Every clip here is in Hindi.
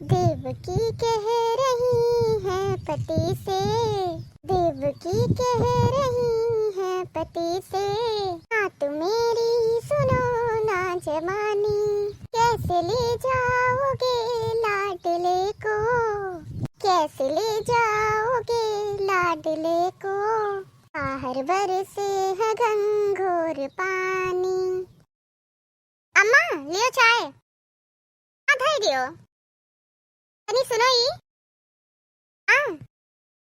देवकी कह रही है पति से, देवकी कह रही है पति से, बात मेरी सुनो ना जवानी, कैसे ले जाओगे लाडले को, कैसे ले जाओगे लाडले को, बाहर बरसे है घंघोर पानी। अम्मा लियो चाय, धाई दियो तनी सुनो ई हम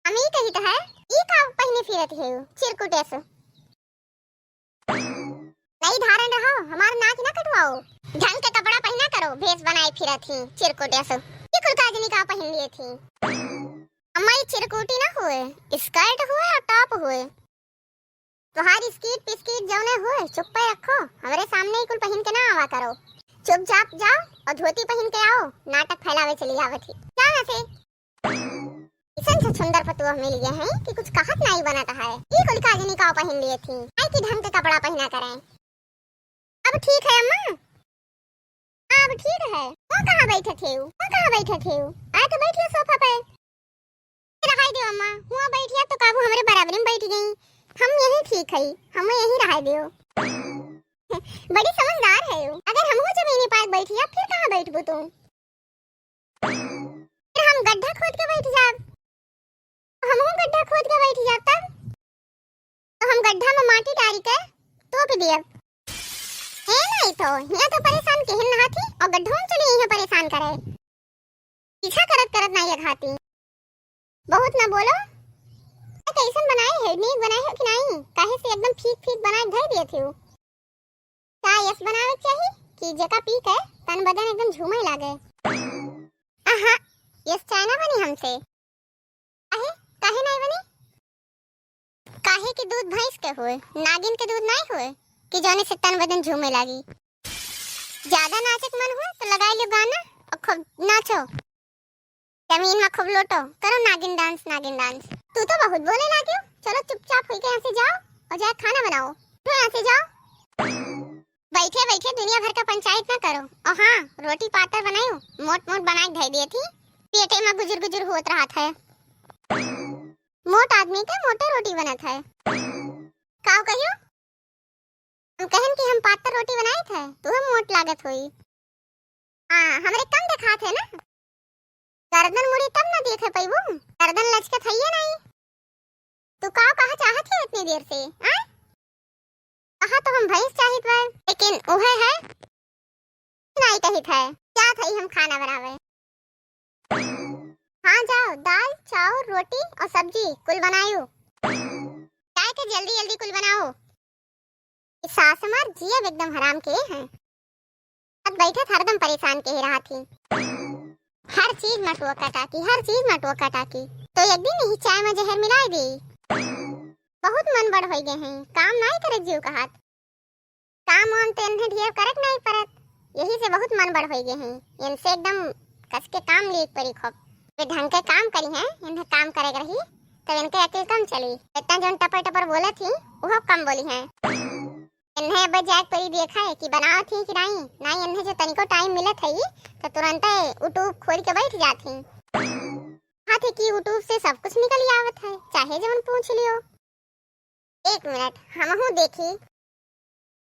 ई कही है ई का पहिने फिरत है चिरकुट ऐसे नहीं धारण रहो, हमार नाक ना कटवाओ, ढंग के कपड़ा पहना करो, भेष बनाए फिरत ही चिरकुट ऐसे ये कुल काजनी का पहन लिए थी। अम्मा ये चिरकुटी ना हुए, स्कर्ट हुए और टॉप हुए, तुम्हारी स्कीट पिस्कीट जौने हुए चुप पे रखो, हमारे सामने ही कुल पहन के ना आवा करो, चुपचाप जाओ और धोती पहन के आओ, नाटक फैलावे चली आवत ही क्या से इसन से सुंदर पतुआ मिल गया है कि कुछ कहत नहीं बनता है। ये कुल काजनी का पहन लिए थी, आई की ढंग के कपड़ा पहना करें। अब ठीक है अम्मा, अब ठीक है। वो कहाँ बैठे थे, वो कहाँ बैठे थे, आ तो बैठिए सोफा पे, रहाई दो अम्मा, हुआ बैठिया तो काबू हमारे बराबर में बैठ गई, हम यही ठीक है, हमें यही रहाई दियो। बड़ी समझदार है वो, अगर हम जमीनी पर बैठिया फिर कहाँ बैठबू तुम, फिर हम गड्ढा खोद के बैठ जाब, हम गड्ढा खोद के बैठ जाब तब तो हम गड्ढा में माटी डाल के तोप दिए है नहीं तो यहाँ तो परेशान केहन ना थी और गड्ढों में चली यहाँ परेशान करे, पीछा करत करत नहीं खाती, बहुत ना बोलो। कैसन बनाए है, नीक बनाए हो कि नहीं, काहे से एकदम फीक फीक बनाए धर दिए थे। क्या यस बनावे चाहिए कि जका पी के तन बदन एकदम झूमे लागे। आहा यस चाय ना बनी हमसे, काहे काहे नहीं बनी, काहे कि दूध भैंस के हुए, नागिन के दूध नहीं हुए कि जाने से तन बदन झूमे लागी। ज्यादा नाचक मन हुआ तो लगा लो गाना और खूब नाचो, जमीन में खूब लोटो, करो नागिन डांस, नागिन डांस। तू तो बहुत बोले लागी, चलो चुपचाप होके यहाँ से जाओ और जाके खाना बनाओ, तो यहाँ से जाओ, बैठे बैठे दुनिया भर का पंचायत ना करो। और हाँ रोटी पातर बनायो, मोट मोट बना के धर दिए थी, पेटे में गुजर गुजर होत रहा था, मोट आदमी के मोटे रोटी बनत है। काव कहियो हम कहन कि हम पातर रोटी बनाए थे, तू मोट लागत हुई। हाँ हमरे कम दिखा थे ना, गर्दन मुड़ी तब ना देखे पैबू, गर्दन लचके थइए नहीं। तू काव कहा चाहत है इतनी देर से, आ कहा तो हम भैंस चाहित है, लेकिन उहे है नहीं कहित है, क्या थई हम खाना बनावे। हाँ जाओ, दाल चावल रोटी और सब्जी कुल बनायो, चाय के जल्दी जल्दी कुल बनाओ। इस सास हमार जियब एकदम हराम के हैं, अब बैठे हरदम परेशान के ही रहा थी, हर चीज में टोका टाकी, हर चीज में टोका टाकी, तो एक दिन ही चाय में जहर मिला दी। बहुत मन बड़ हो गए हैं, काम नहीं करे जीव का हाथ, काम ऑन तो इन्हें ढेर करक नहीं परत, यही से बहुत मन बड़ हो गए हैं, इनसे एकदम कस के काम ली परी खूब, वे ढंग के काम करी हैं, इन्हें काम करे रही तो इनके अकेल कम चली, इतना जो टपर टपर बोले थी वो कम बोली हैं। इन्हें अब जाके परी देखा है कि बनाओ थी कि नहीं, नहीं इन्हें जो तनिको टाइम मिला था तो तुरंत यूट्यूब खोल के बैठ जाती, हाँ थे कि यूट्यूब से सब कुछ निकल आवत है, चाहे जब पूछ लियो। एक मिनट हम हूँ देखी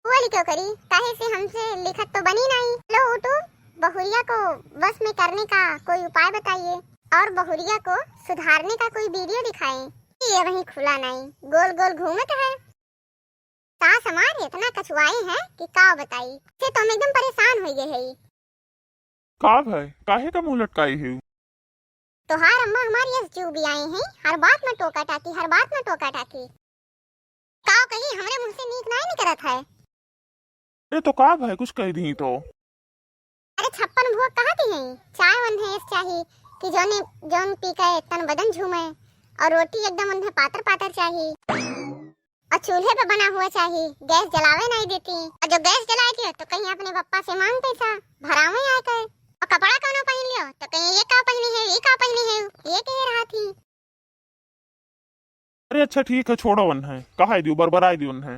वो क्यों करी, काहे से हमसे लिखत तो बनी नहीं। लो यूट्यूब, बहुरिया को बस में करने का कोई उपाय बताइए और बहुरिया को सुधारने का कोई वीडियो दिखाएं। ये वहीं खुला नहीं, गोल गोल घूमत है, सास हमार इतना कछुआई है कि का बताई, से तो हम एकदम परेशान हो गए है। का भाई काहे का मुंह लटकाई है, तोहार अम्मा हमारी यस जीव भी आई हैं, हर बात में टोका टाकी, हर बात में टोका टाकी, का कहीं हमरे मुंह से नीक नहीं निकलत है। ए तो का भाई कुछ कह दी तो, अरे छप्पन भोग कहती हैं, चाय उन्हें चाहिए कि जोन पी के तन बदन झूमे, और रोटी एकदम उन्हें पातर पातर चाहिए, और चूल्हे पे बना हुआ चाहिए, गैस जलावे नहीं देती, और जो गैस जलाएगी तो कहीं अपने पप्पा से मांग पैसा भरावे आकर, और कपड़ा कौनो पहन लियो तो कहीं ये का पहनी है, ये का पहनी है, ये कह रहा थी। अरे अच्छा ठीक है छोड़ो, उन्हें कहा दियो बरबराई दियो उन्हें।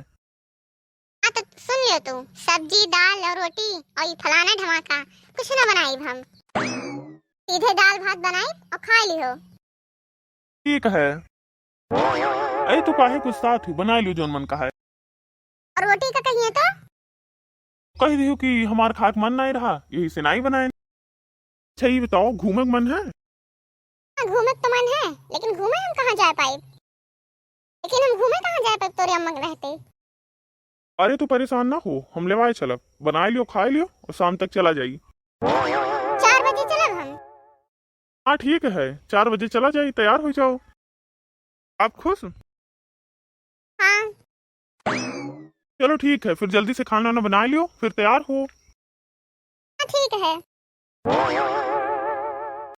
हाँ तो सुन लियो तू, सब्जी दाल और रोटी और ये फलाना ढमाका कुछ ना बनाई हम, सीधे दाल भात बनाई और खा लियो। ठीक है। अरे तू काहे गुस्सा थी, बना लियो जोन मन का है। और रोटी का कहिए तो कह दियो कि हमार खाक मन नहीं रहा, यही से नहीं बनाए। अच्छा ये बताओ, घूमे का मन है? हाँ, घूमे तो मन है, लेकिन घूमे हम कहाँ जा पाए? लेकिन हम घूमे कहाँ जा पाए तोरे अम्मा के रहते? अरे तू परेशान ना हो, हम लेवाए चलब, बना लियो खा लियो और शाम तक चला जाई। 4 बजे चलब हम। हाँ ठीक है, 4 बजे चला जाई, तैयार हो जाओ। आप खुश? हाँ चलो ठीक है, फिर जल्दी से खाना वाना बना लियो, फिर तैयार हो। हाँ, ठीक है।